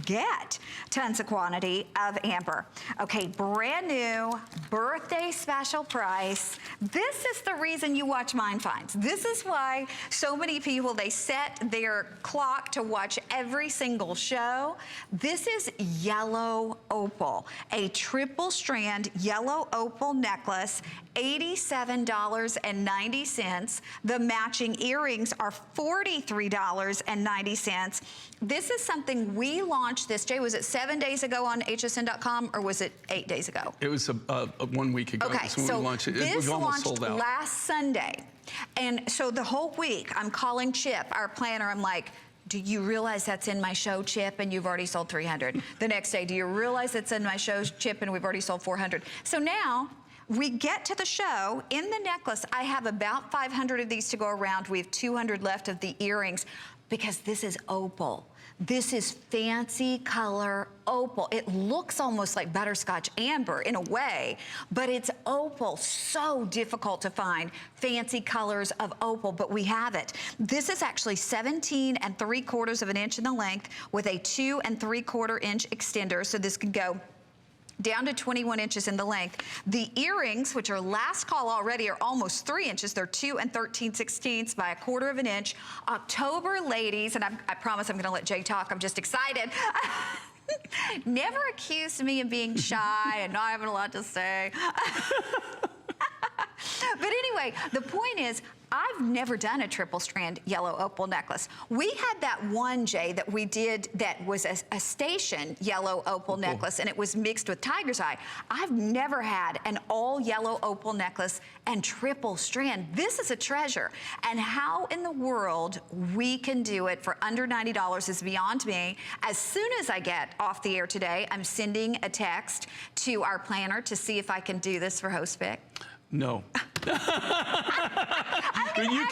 get tons of quantity of amber. Okay, brand new, birthday special price. This is the reason you watch Mind Finds. This is why so many people, they set their clock to watch every single show. This is yellow opal, a triple strand yellow opal necklace, $87.90. The matching earrings are $43.90. This is something we launched this, Jay, was it 7 days ago on hsn.com or was it 8 days ago? It was 1 week ago. Okay, so we launched it. This almost launched sold out last Sunday. And so the whole week, I'm calling Chip, our planner, I'm like, do you realize that's in my show, Chip, and you've already sold 300? The next day, do you realize that's in my show, Chip, and we've already sold 400? So now, we get to the show. In the necklace, I have about 500 of these to go around. We have 200 left of the earrings because this is opal. This is fancy color opal. It looks almost like butterscotch amber in a way, but it's opal. So difficult to find fancy colors of opal, but we have it. This is actually 17 3/4 of an inch in the length with a 2 3/4 inch extender. So this can go down to 21 inches in the length. The earrings, which are last call already, are almost 3 inches. They're 2 3/16 by 1/4 of an inch. October, ladies, and I promise I'm gonna let Jay talk, I'm just excited. Never accused me of being shy and not having a lot to say. But anyway, the point is, I've never done a triple strand yellow opal necklace. We had that one, Jay, that we did that was a station yellow opal necklace, and it was mixed with tiger's eye. I've never had an all yellow opal necklace and triple strand. This is a treasure. And how in the world we can do it for under $90 is beyond me. As soon as I get off the air today, I'm sending a text to our planner to see if I can do this for Host Pick. No. You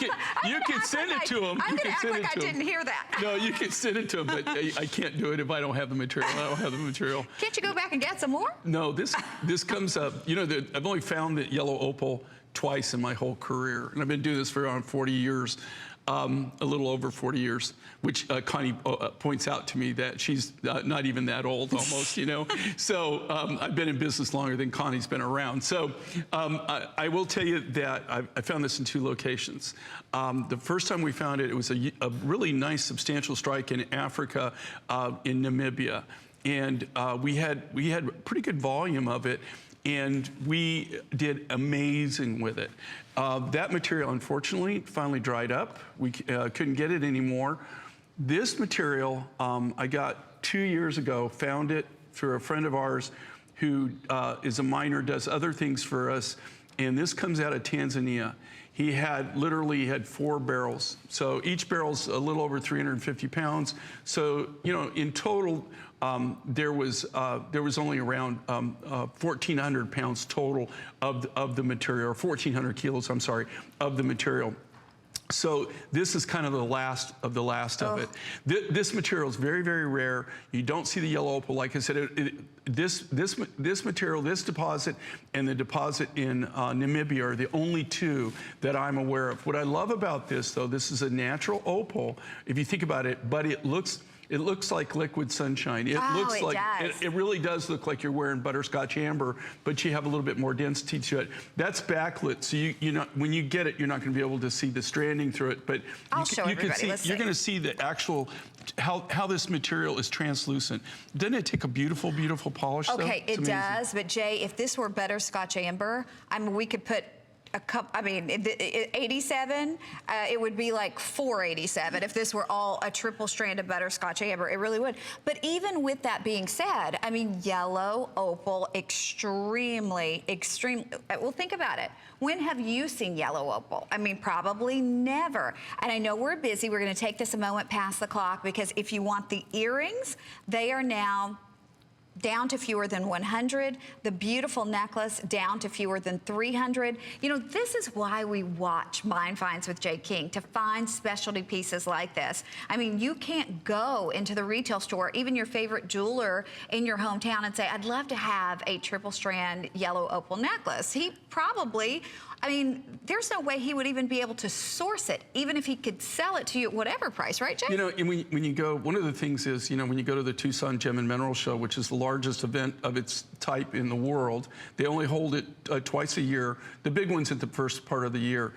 can send it to him. I'm going to act like I didn't hear that. No, you can send it to him, but I can't do it if I don't have the material. I don't have the material. Can't you go back and get some more? No, this comes up. You know, I've only found that yellow opal twice in my whole career, and I've been doing this for around 40 years. A little over 40 years, which Connie points out to me that she's not even that old almost, you know. So I've been in business longer than Connie's been around. So I will tell you that I found this in 2 locations. The first time we found it, it was a really nice substantial strike in Africa, in Namibia. And we had pretty good volume of it. And we did amazing with it. That material, unfortunately, finally dried up. We couldn't get it anymore. This material, I got 2 years ago, found it through a friend of ours who is a miner, does other things for us, and this comes out of Tanzania. He literally had 4 barrels. So each barrel's a little over 350 pounds. So, you know, in total, there was only around 1,400 pounds total of the material, or 1,400 kilos, I'm sorry, of the material. So this is kind of the last of it. This material is very, very rare. You don't see the yellow opal. Like I said, this material, this deposit, and the deposit in Namibia are the only 2 that I'm aware of. What I love about this, though, this is a natural opal, if you think about it, but it looks like liquid sunshine. It looks like it really does look like you're wearing butterscotch amber, but you have a little bit more density to it. That's backlit, so when you get it, you're not going to be able to see the stranding through it. But you're going to see the actual how this material is translucent. Doesn't it take a beautiful, beautiful polish? Okay, it does. But Jay, if this were butterscotch amber, I mean, we could put a cup, I mean, 87, it would be like 487 if this were all a triple strand of butterscotch amber. It really would. But even with that being said, I mean, yellow opal, extremely, well, think about it. When have you seen yellow opal? I mean, probably never. And I know we're busy. We're going to take this a moment past the clock because if you want the earrings, they are now down to fewer than 100. The beautiful necklace down to fewer than 300. You know, this is why we watch Mind Finds with Jay King, to find specialty pieces like this. I mean, you can't go into the retail store, even your favorite jeweler in your hometown, and say, I'd love to have a triple strand yellow opal necklace. He probably, I mean, there's no way he would even be able to source it, even if he could sell it to you at whatever price, right, Jay? You know, and when you go, one of the things is, you know, when you go to the Tucson Gem and Mineral Show, which is the largest event of its type in the world, they only hold it twice a year. The big one's at the first part of the year.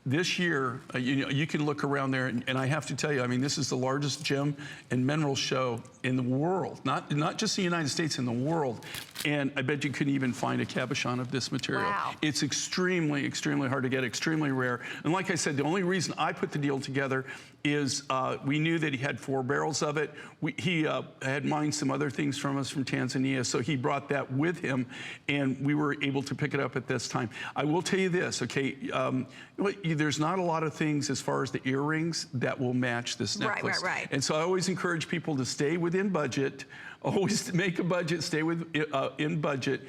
This year, you can look around there, and I have to tell you, I mean, this is the largest gem and mineral show in the world, not just the United States, in the world. And I bet you couldn't even find a cabochon of this material. Wow. It's extremely, extremely hard to get, extremely rare. And like I said, the only reason I put the deal together is we knew that he had 4 barrels of it. He had mined some other things from us from Tanzania, so he brought that with him, and we were able to pick it up at this time. I will tell you this, okay? There's not a lot of things as far as the earrings that will match this necklace. Right. And so I always encourage people to stay within budget. Always make a budget, stay in budget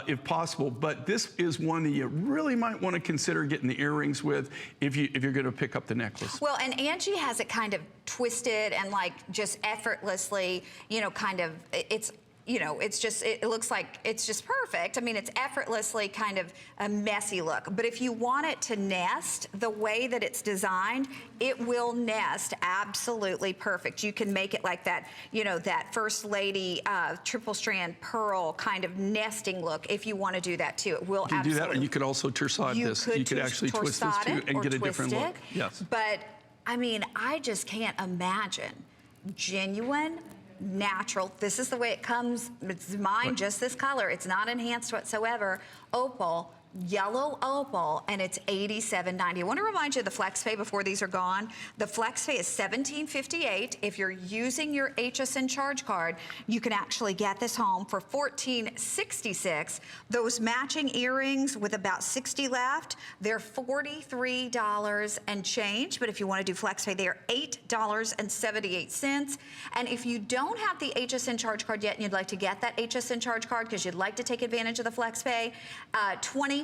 if possible. But this is one that you really might want to consider getting the earrings with if you're going to pick up the necklace. Well, and Angie has it kind of twisted and like just effortlessly, you know, kind of, it's, you know, it's just, it looks like it's just perfect. I mean, it's effortlessly kind of a messy look. But if you want it to nest the way that it's designed, it will nest absolutely perfect. You can make it like that, you know, that First Lady triple strand pearl kind of nesting look if you want to do that too. It will You can absolutely. do that, and you could also torsade this. You could actually twist this too and get a different look. Yes. But I mean, I just can't imagine genuine, natural. This is the way it comes. It's mine, Right. just this color. It's not enhanced whatsoever. Opal, yellow opal, and it's $87.90. I want to remind you of the flex pay before these are gone. The flex pay is $17.58. If you're using your HSN charge card, you can actually get this home for $14.66. Those matching earrings with about 60 left, they're $43 and change. But if you want to do flex pay, they are $8.78. And if you don't have the HSN charge card yet and you'd like to get that HSN charge card because you'd like to take advantage of the flex pay, $25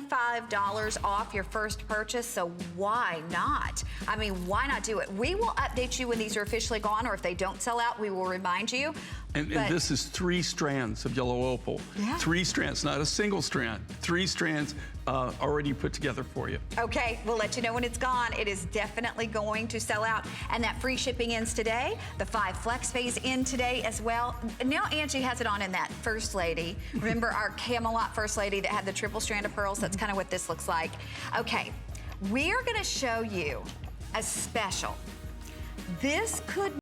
off your first purchase, so why not? I mean, why not do it? We will update you when these are officially gone, or if they don't sell out, we will remind you. And this is 3 strands of yellow opal. Yeah. 3 strands, not a single strand. 3 strands already put together for you. Okay, we'll let you know when it's gone. It is definitely going to sell out. And that free shipping ends today. The 5 flex pays in today as well. Now Angie has it on in that First Lady. Remember our Camelot First Lady that had the triple strand of pearls? That's kind of what this looks like. Okay, we are going to show you a special. This could